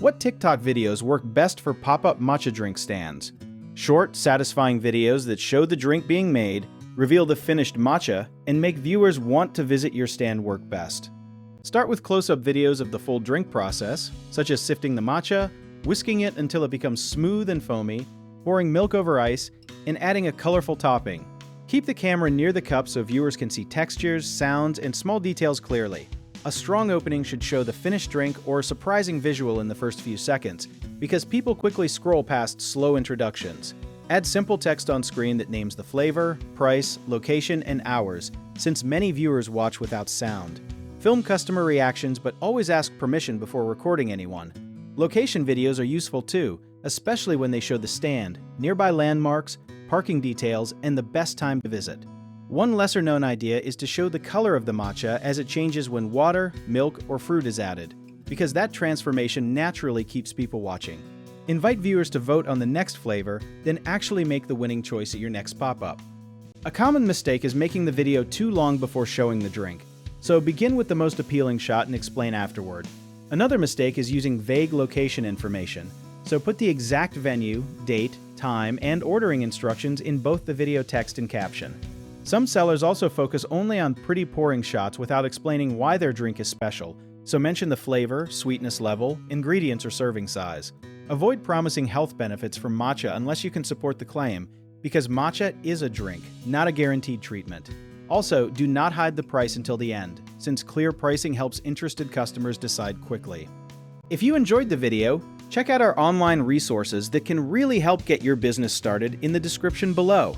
What TikTok videos work best for pop-up matcha drink stands? Short, satisfying videos that show the drink being made, reveal the finished matcha, and make viewers want to visit your stand work best. Start with close-up videos of the full drink process, such as sifting the matcha, whisking it until it becomes smooth and foamy, pouring milk over ice, and adding a colorful topping. Keep the camera near the cup so viewers can see textures, sounds, and small details clearly. A strong opening should show the finished drink or a surprising visual in the first few seconds, because people quickly scroll past slow introductions. Add simple text on screen that names the flavor, price, location, and hours, since many viewers watch without sound. Film customer reactions, but always ask permission before recording anyone. Location videos are useful too, especially when they show the stand, nearby landmarks, parking details, and the best time to visit. One lesser-known idea is to show the color of the matcha as it changes when water, milk, or fruit is added, because that transformation naturally keeps people watching. Invite viewers to vote on the next flavor, then actually make the winning choice at your next pop-up. A common mistake is making the video too long before showing the drink, so begin with the most appealing shot and explain afterward. Another mistake is using vague location information, so put the exact venue, date, time, and ordering instructions in both the video text and caption. Some sellers also focus only on pretty pouring shots without explaining why their drink is special, so mention the flavor, sweetness level, ingredients, or serving size. Avoid promising health benefits from matcha unless you can support the claim, because matcha is a drink, not a guaranteed treatment. Also, do not hide the price until the end, since clear pricing helps interested customers decide quickly. If you enjoyed the video, check out our online resources that can really help get your business started in the description below.